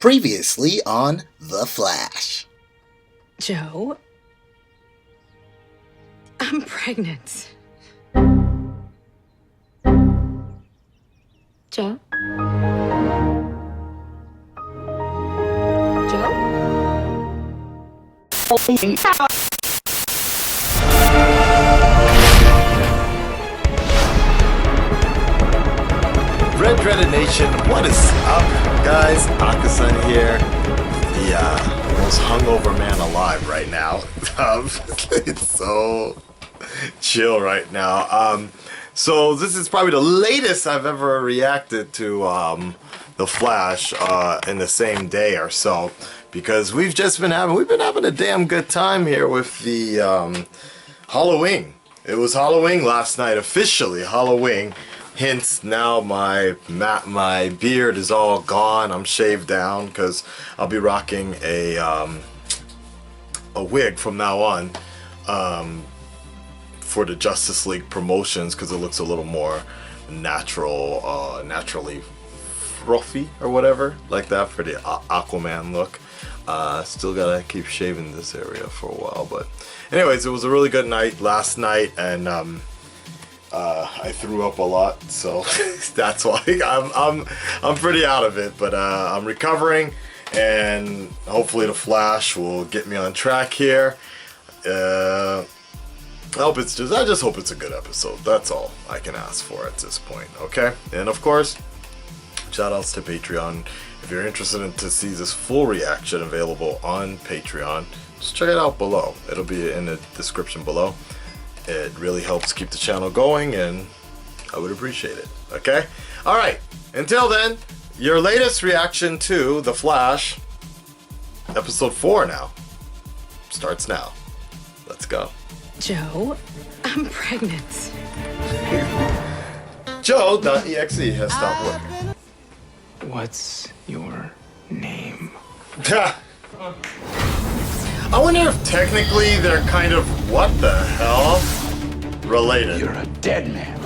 Previously on The Flash. Joe, I'm pregnant. Joe? Joe? Red Dreaded Nation, what is up, guys? Akasan here, the most hungover man alive right now. It's so chill right now. So this is probably the latest I've ever reacted to The Flash in the same day or so, because we've been having a damn good time here with the Halloween. It was Halloween last night, officially Halloween. Hence, now my beard is all gone. I'm shaved down because I'll be rocking a wig from now on for the Justice League promotions, because it looks a little more natural, naturally frothy or whatever, like that for the Aquaman look. Still gotta keep shaving this area for a while, but anyways, it was a really good night last night, and I threw up a lot, so that's why I'm pretty out of it, but I'm recovering, and hopefully the Flash will get me on track here. I just hope it's a good episode. That's all I can ask for at this point, okay? And of course, shout outs to Patreon. If you're interested to see this full reaction available on Patreon, just check it out below. It'll be in the description below. It really helps keep the channel going, and I would appreciate it, okay? Alright, until then, your latest reaction to The Flash, episode 4 now, starts now. Let's go. Joe, I'm pregnant. Joe.exe has stopped working. What's your name? I wonder if technically they're kind of, what the hell, related. You're a dead man.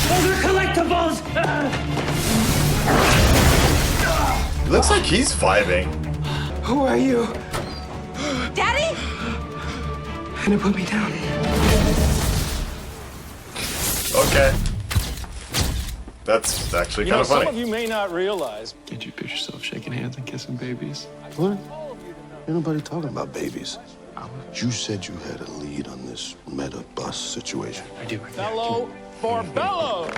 Those are collectibles! Looks like he's vibing. Who are you? Daddy? And it put me down. Okay. That's actually kind of funny. Some of you may not realize. Can't you picture yourself shaking hands and kissing babies? What? Ain't nobody talking about babies. You said you had a lead on this meta bus situation. I do. Bellow for bellows.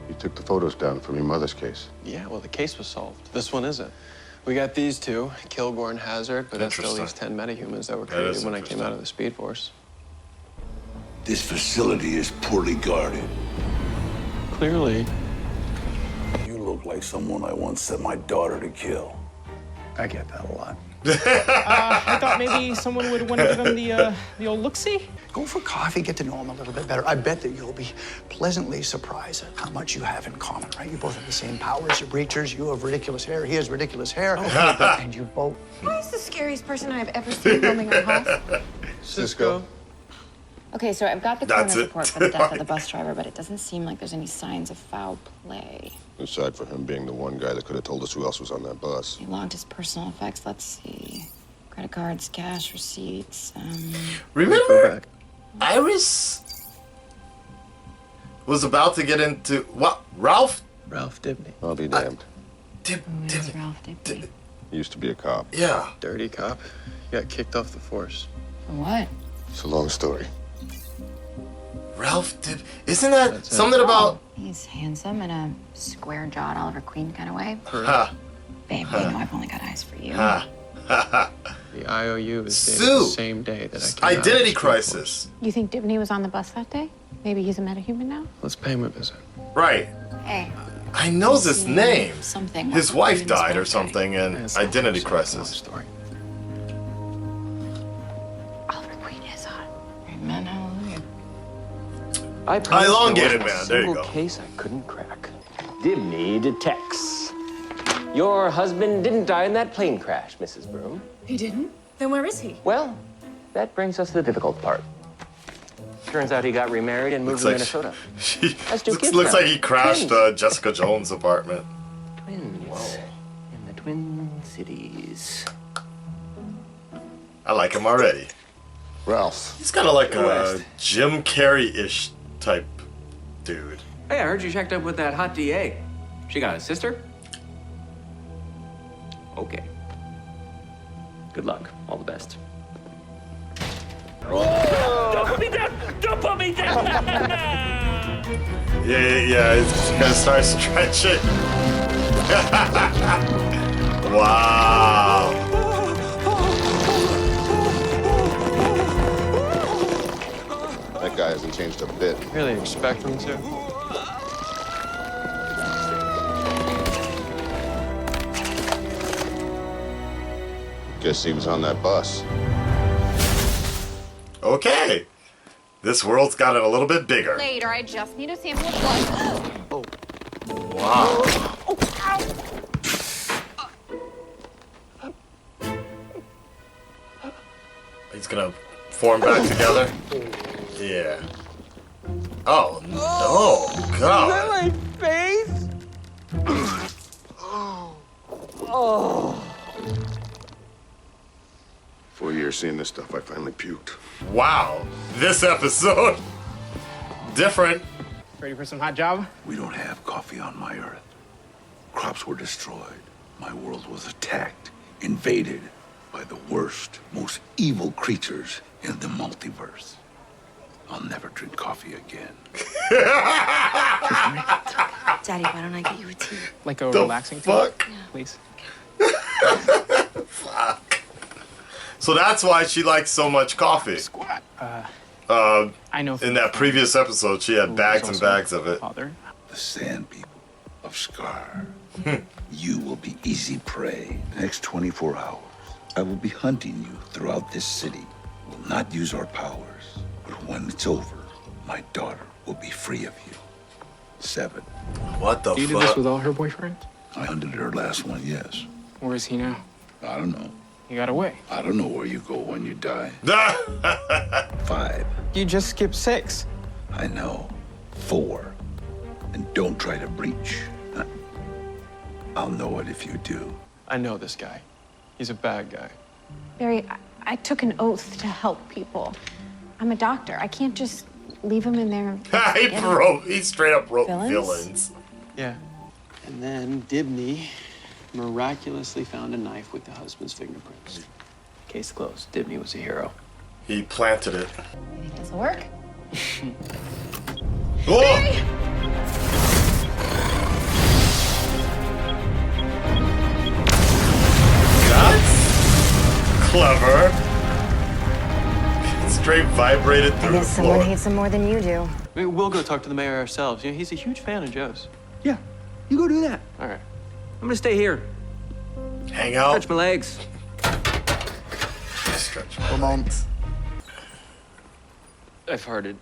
You took the photos down from your mother's case. Yeah, well, the case was solved. This one isn't. We got these two, Kilgore and Hazard, but that still leaves 10 metahumans that were created when I came out of the Speed Force. This facility is poorly guarded. Clearly. You look like someone I once sent my daughter to kill. I get that a lot. I thought maybe someone would want to give him the old look-see. Go for coffee, get to know him a little bit better. I bet that you'll be pleasantly surprised at how much you have in common, right? You both have the same powers. You're breachers. You have ridiculous hair. He has ridiculous hair. And you both... Who is the scariest person I've ever seen roaming our house? Cisco. Okay, so I've got the coroner's report for the death of the bus driver, but it doesn't seem like there's any signs of foul play. Aside from him being the one guy that could have told us who else was on that bus. He logged his personal effects. Let's see. Credit cards, cash, receipts. Remember, Iris was about to get into what? Ralph Dibny. I'll be damned. Who's Ralph Dibny? He used to be a cop. Yeah. Dirty cop. He got kicked off the force. For what? It's a long story. Ralph did. Isn't that something about? He's handsome in a square-jawed Oliver Queen kind of way. Ha. Babe, you know I've only got eyes for you. Ha. The IOU is dated Sue. the same day that I came out of the Identity Speed crisis. Force. You think Dibny was on the bus that day? Maybe he's a metahuman now? Let's pay him a visit. Right. Hey. I know this name. Something. His wife died or Something. something in It's not Identity so long crisis. story. Oliver Queen is hot. Amen, hallelujah. Elongated man. There you go. Case I couldn't crack. Dibny detects. Your husband didn't die in that plane crash, Mrs. Broom. He didn't? Then where is he? Well, that brings us to the difficult part. turns out he got remarried and moved to Minnesota. Looks like he crashed Jessica Jones' apartment. Twins in the Twin Cities. I like him already. Ralph. He's kind of like a Jim Carrey-ish type dude. Hey, I heard you checked up with that hot DA. She got a sister? Okay. Good luck. All the best. Don't put me down! Don't put me down! Yeah, it's gonna start stretching. Wow. That guy hasn't changed a bit. Really expect him to? Guess he was on that bus. Okay. This world's gotten a little bit bigger. Later, I just need a sample of blood. Wow. He's gonna form back together. Yeah. Oh no, God. My face? Oh. 4 years seeing this stuff, I finally puked. Wow. This episode. Different. Ready for some hot java? We don't have coffee on my Earth. Crops were destroyed. My world was attacked, invaded by the worst, most evil creatures in the multiverse. I'll never drink coffee again. Daddy, why don't I get you a tea? Like a The relaxing fuck? tea? Please. Fuck. So that's why she likes so much coffee. Squat. I know. In that previous episode, she had bags and bags of it. Father. The sand people of Scar. You will be easy prey. The next 24 hours, I will be hunting you throughout this city. Will not use our powers, but when it's over, my daughter will be free of you. 7. What the fuck? You did this with all her boyfriends? I hunted her last one, yes. Where is he now? I don't know. He got away. I don't know where you go when you die. 5. You just skipped 6. I know. 4. And don't try to breach. I'll know it if you do. I know this guy. He's a bad guy. Barry, I took an oath to help people. I'm a doctor. I can't just leave them in there. He straight up wrote villains. Yeah. And then Dibney miraculously found a knife with the husband's fingerprints. Case closed. Dibney was a hero. He planted it. You think this will work? Barry! That's clever. Straight vibrated through the floor. Someone hates him more than you do. We'll go talk to the mayor ourselves. You know, he's a huge fan of Joe's. Yeah, you go do that. All right. I'm gonna stay here. Hang out. Stretch my legs. Stretch my legs. I've farted.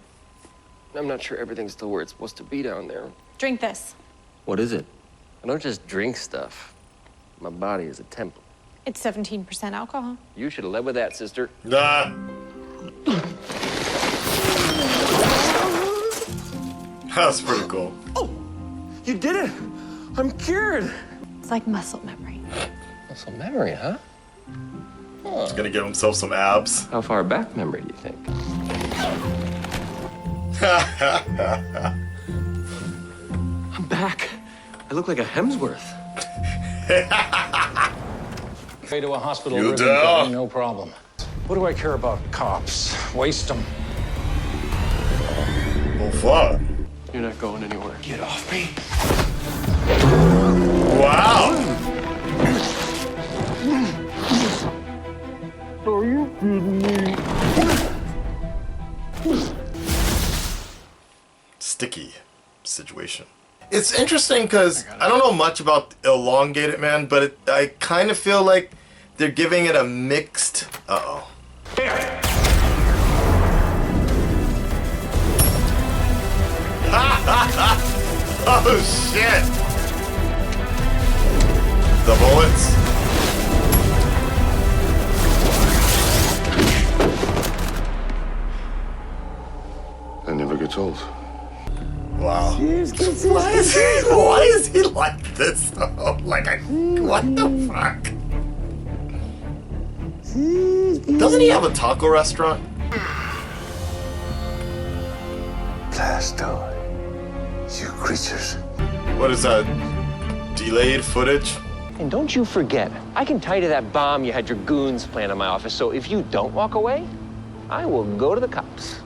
I'm not sure everything's still where it's supposed to be down there. Drink this. What is it? I don't just drink stuff. My body is a temple. It's 17% alcohol. You should have led with that, sister. Nah. That's pretty cool. Oh, you did it. I'm cured. It's like muscle memory. Muscle memory, huh? He's gonna give himself some abs. How far back memory do you think? I'm back. I look like a Hemsworth. Way to a hospital. You ribbon, do. Kevin, no problem. What do I care about cops? Waste them. Well, fuck. You're not going anywhere. Get off me. Wow. Are you kidding me? Sticky situation. It's interesting because I don't know much about Elongated, man, but I kind of feel like they're giving it a mixed. Uh-oh. Oh, shit. The bullets. told. Wow. Why is he like this though? Like, what the fuck? Doesn't he have a taco restaurant? Blastoid. You creatures. What is that? Delayed footage? And don't you forget, I can tie to that bomb you had your goons plant in my office, so if you don't walk away, I will go to the cops.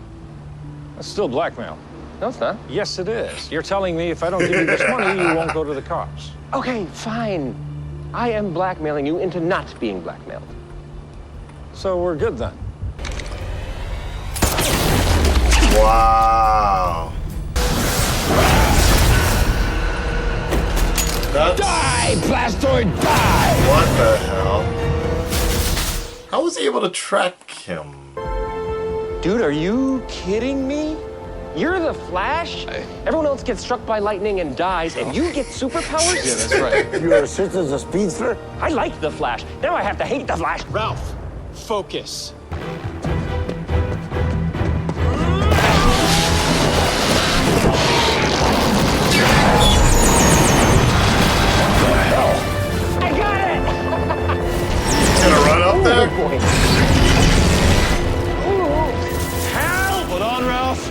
That's still blackmail. No, it's not. Yes, it is. You're telling me if I don't give you this money, you won't go to the cops. Okay, fine. I am blackmailing you into not being blackmailed. So we're good then. Wow. Die, Blastoid, die! What the hell? How was he able to track him? Dude, are you kidding me? You're the Flash? Everyone else gets struck by lightning and dies, and you get superpowers? Yeah, that's right. Your sister's a speedster? I like the Flash. Now I have to hate the Flash. Ralph, focus. I got it! He's gonna run up there? Hal! Hold on, Ralph.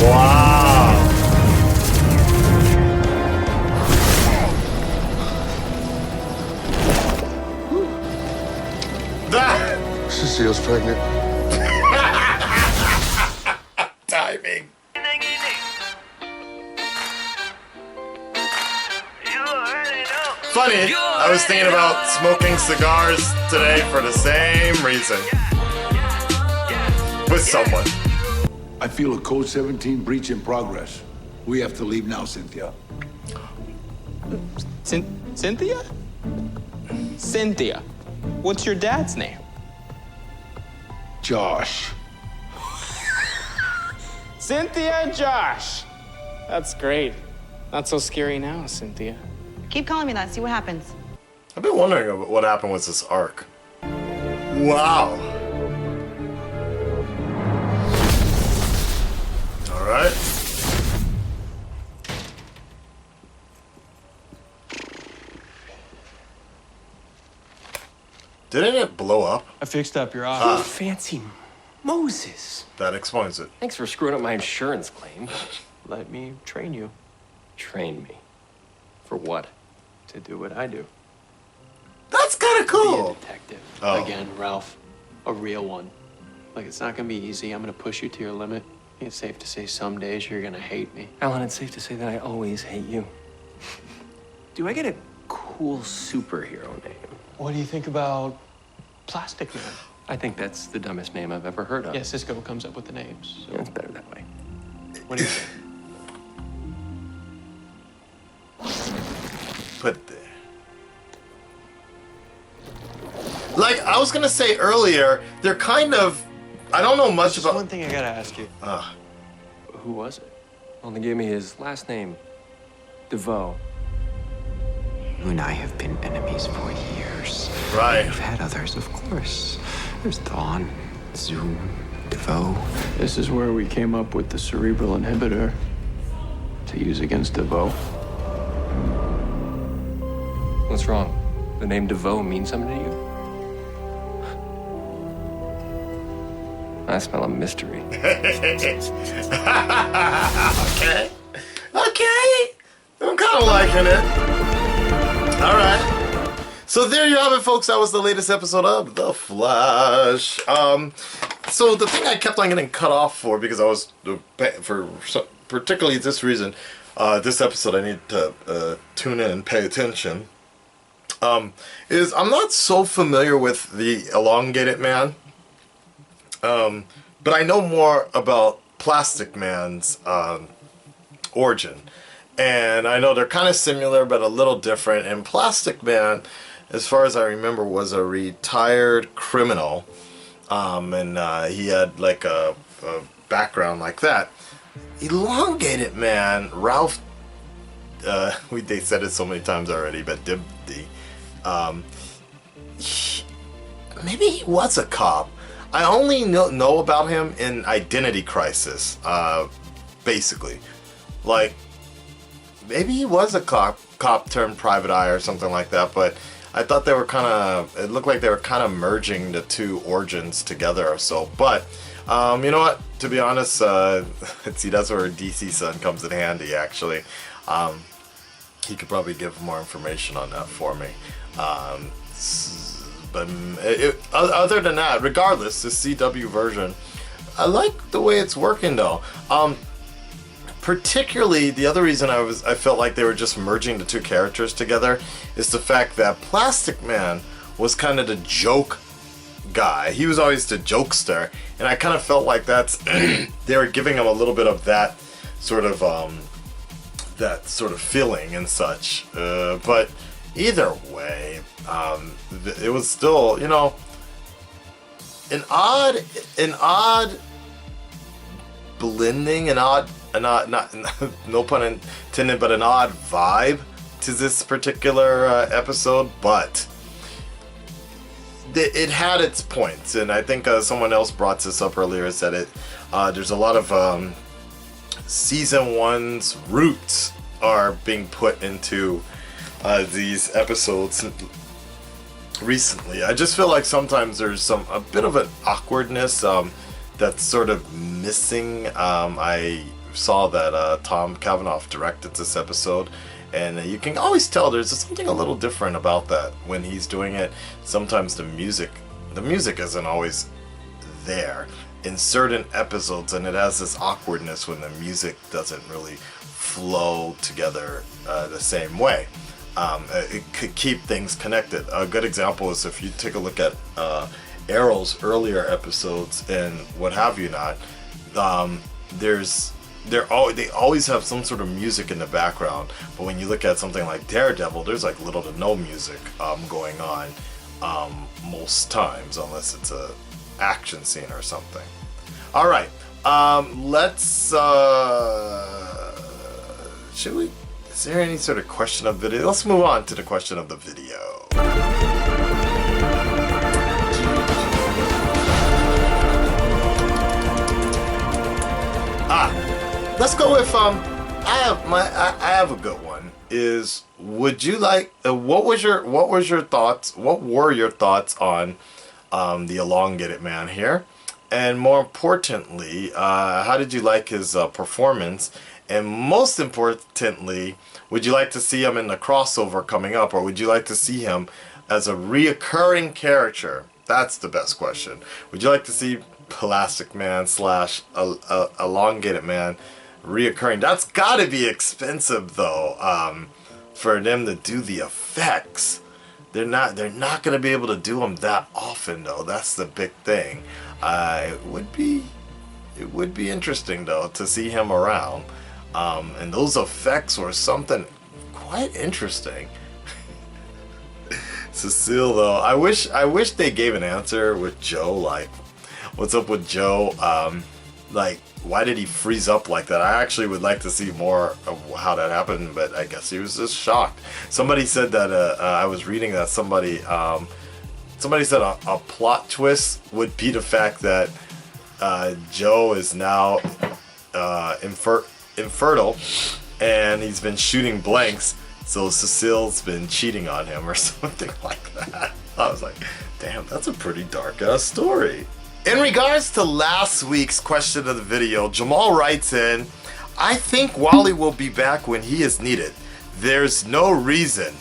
Wow. Cecile's pregnant. Timing. Funny, I was thinking about smoking cigars today for the same reason. With someone. I feel a Code 17 breach in progress. We have to leave now, Cynthia. Cynthia? Cynthia. What's your dad's name? Josh. Cynthia and Josh. That's great. Not so scary now, Cynthia. Keep calling me that. See what happens. I've been wondering what happened with this arc. Wow. All right. Didn't it blow up? I fixed up your eye. Oh, fancy Moses. That explains it. Thanks for screwing up my insurance claim. Let me train you Train me. For what? to do what I do. That's kind of Be a cool. detective. Oh. Again, Ralph, a real one. Like, it's not gonna be easy. I'm gonna push you to your limit. It's safe to say some days you're gonna hate me. Alan, it's safe to say that I always hate you. Do I get a cool superhero name? What do you think about Plastic Man? I think that's the dumbest name I've ever heard of. Yeah, Cisco comes up with the names. So. Yeah, it's better that way. What do you think? Put there. Like I was gonna say earlier, they're kind of. I don't know much Just about. one thing I gotta ask you. Who was it? Well, they gave me his last name, DeVoe. You and I have been enemies for years. Right. We've had others, of course. There's Dawn, Zoom, DeVoe. This is where we came up with the cerebral inhibitor to use against DeVoe. What's wrong? The name DeVoe means something to you? I smell a mystery. Okay. Okay. I'm kind of liking it. All right. So there you have it, folks. That was the latest episode of The Flash. So the thing I kept on getting cut off for, because I was, for particularly this reason, this episode I need to tune in and pay attention, is I'm not so familiar with the Elongated Man. But I know more about Plastic Man's origin. And I know they're kind of similar, but a little different. And Plastic Man, as far as I remember, was a retired criminal. And he had like a background like that. Elongated Man, Ralph, they said it so many times already, but maybe he was a cop. I only know about him in Identity Crisis, basically. Like, maybe he was a cop turned private eye or something like that, but I thought they were it looked like they were kind of merging the two origins together or so. But, you know what? To be honest, see, that's where DC Sun comes in handy, actually. He could probably give more information on that for me. But other than that, regardless, the CW version, I like the way it's working though. Particularly, the other reason I felt like they were just merging the two characters together is the fact that Plastic Man was kind of the joke guy. He was always the jokester, and I kind of felt like they were giving him a little bit of that sort of feeling and such. But either way, it was still, you know, an odd blending, not no pun intended, but an odd vibe to this particular episode. But it had its points, and I think someone else brought this up earlier. Said it. There's a lot of season 1's roots are being put into these episodes recently. I just feel like sometimes there's a bit of an awkwardness that's sort of missing. I saw that Tom Cavanaugh directed this episode, and you can always tell there's something a little different about that when he's doing it. Sometimes the music isn't always there in certain episodes, and it has this awkwardness when the music doesn't really flow together the same way. It could keep things connected. A good example is if you take a look at Arrow's earlier episodes and what have you not, they always have some sort of music in the background, but when you look at something like Daredevil, there's like little to no music going on most times, unless it's a action scene or something. All right, let's should we, is there any sort of question of video? Let's move on to the question of the video. Let's go with I have a good one. Is, would you like what were your thoughts on the Elongated Man here, and more importantly, how did you like his performance, and most importantly, would you like to see him in the crossover coming up, or would you like to see him as a reoccurring character? That's the best question. Would you like to see Plastic Man / Elongated Man reoccurring? That's gotta be expensive though, for them to do the effects. They're not gonna be able to do them that often though. That's the big thing. It would be interesting though to see him around, and those effects were something quite interesting. Cecile though, I wish they gave an answer with Joe, like what's up with Joe, like why did he freeze up like that? I actually would like to see more of how that happened, but I guess he was just shocked. Somebody said that I was reading that somebody said a plot twist would be the fact that Joe is now infertile and he's been shooting blanks, so Cecile's been cheating on him or something like that. I was like, damn, that's a pretty dark ass story. In regards to last week's question of the video, Jamal writes in, I think Wally will be back when he is needed. There's no reason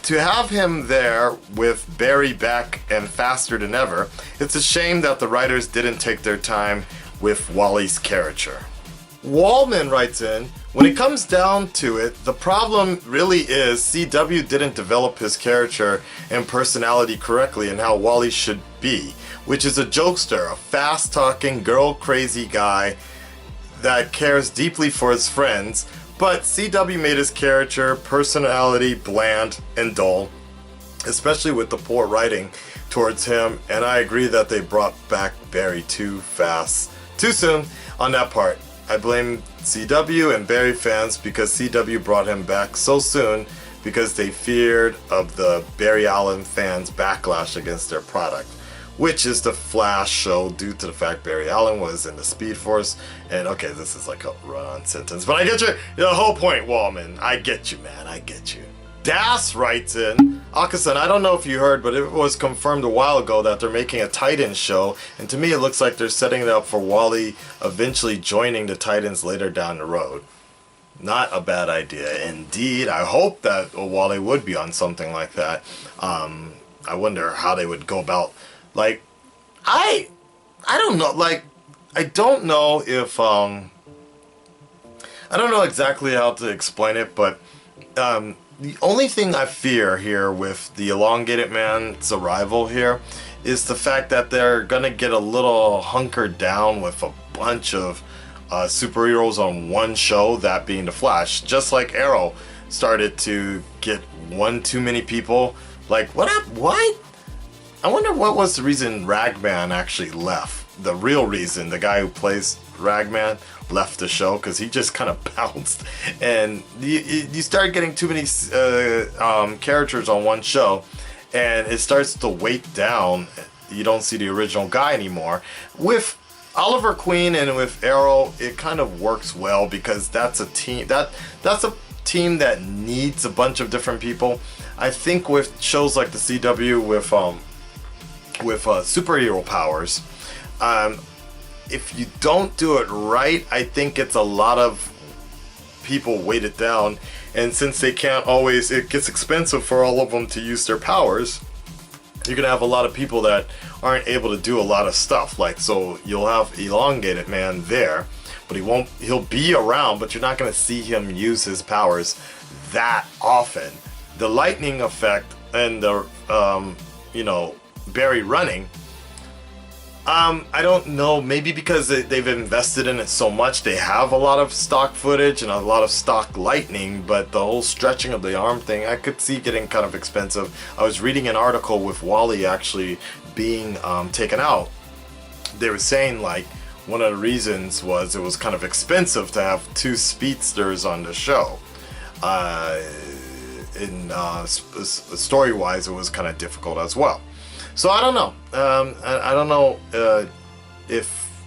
to have him there with Barry back and faster than ever. It's a shame that the writers didn't take their time with Wally's character. Wallman writes in, when it comes down to it, the problem really is CW didn't develop his character and personality correctly and how Wally should be, which is a jokester, a fast-talking, girl-crazy guy that cares deeply for his friends, but CW made his character personality bland and dull, especially with the poor writing towards him, and I agree that they brought back Barry too soon on that part. I blame CW and Barry fans because CW brought him back so soon because they feared of the Barry Allen fans' backlash against their product. which is the Flash show due to the fact Barry Allen was in the Speed Force. And okay, this is like a run-on sentence, but I get the whole point, Wallman. I get you, man. I get you. Das writes in, Akasan, I don't know if you heard, but it was confirmed a while ago that they're making a Titans show, and to me it looks like they're setting it up for Wally eventually joining the Titans later down the road. Not a bad idea indeed. I hope that Wally would be on something like that. I wonder how they would go about, like, I don't know, like, I don't know if, I don't know exactly how to explain it, but, the only thing I fear here with the Elongated Man's arrival here is the fact that they're gonna get a little hunkered down with a bunch of superheroes on one show, that being the Flash. Just like Arrow started to get one too many people. Like, what? I wonder what was the reason Ragman actually left. The real reason, the guy who plays Ragman left the show, because he just kind of bounced, and you start getting too many characters on one show, and it starts to weight down. You don't see the original guy anymore. With Oliver Queen and with Arrow, it kind of works well, because that's a team that's a team that needs a bunch of different people. I think with shows like the CW with superhero powers, if you don't do it right, I think it's a lot of people weighted down, and since they can't always, it gets expensive for all of them to use their powers, you're gonna have a lot of people that aren't able to do a lot of stuff. Like, so you'll have Elongated Man there, but he'll be around, but you're not gonna see him use his powers that often. The lightning effect and the Barry running, I don't know, maybe because they've invested in it so much, they have a lot of stock footage and a lot of stock lightning, but the whole stretching of the arm thing, I could see getting kind of expensive. I was reading an article with Wally actually being taken out. They were saying, like, one of the reasons was it was kind of expensive to have two speedsters on the show. Story-wise, it was kind of difficult as well. So I don't know. I don't know if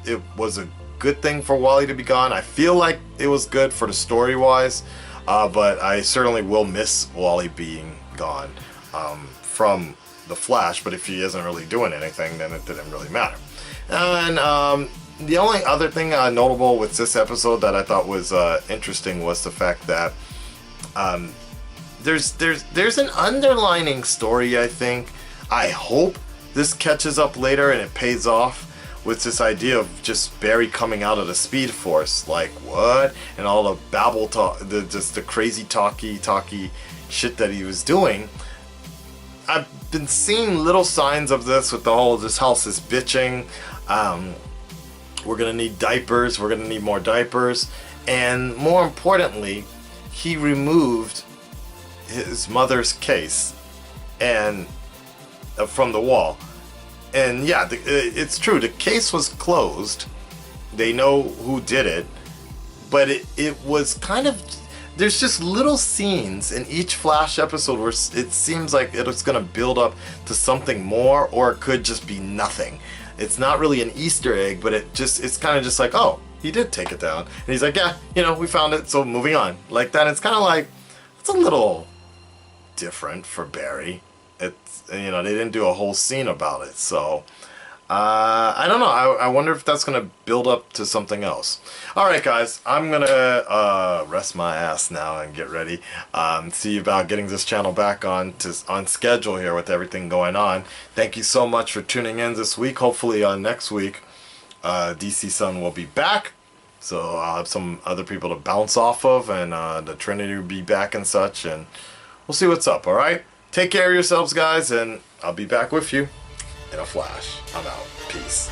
it was a good thing for Wally to be gone. I feel like it was good for the story-wise, but I certainly will miss Wally being gone from the Flash. But if he isn't really doing anything, then it didn't really matter. And the only other thing notable with this episode that I thought was interesting was the fact that there's an underlining story, I think. I hope this catches up later and it pays off with this idea of just Barry coming out of the Speed Force. Like, what? And all the babble talk, just the crazy talky shit that he was doing. I've been seeing little signs of this with the whole, this house is bitching. We're gonna need diapers. We're gonna need more diapers. And more importantly, he removed his mother's case and from the wall. And yeah, it's true, the case was closed. They know who did it, but it was kind of, there's just little scenes in each Flash episode where it seems like it's gonna build up to something more, or it could just be nothing. It's not really an Easter egg, but it's kind of just like, oh, he did take it down, and he's like, yeah, we found it, so moving on. Like that. It's kind of like, it's a little different for Barry. It's, they didn't do a whole scene about it, so I don't know. I wonder if that's gonna build up to something else. Alright guys, I'm gonna rest my ass now and get ready, see about getting this channel back on schedule here with everything going on. Thank you so much for tuning in this week. Hopefully next week DC Sun will be back, so I'll have some other people to bounce off of, and the Trinity will be back and such, and we'll see what's up. Alright, take care of yourselves guys, and I'll be back with you in a flash. I'm out. Peace.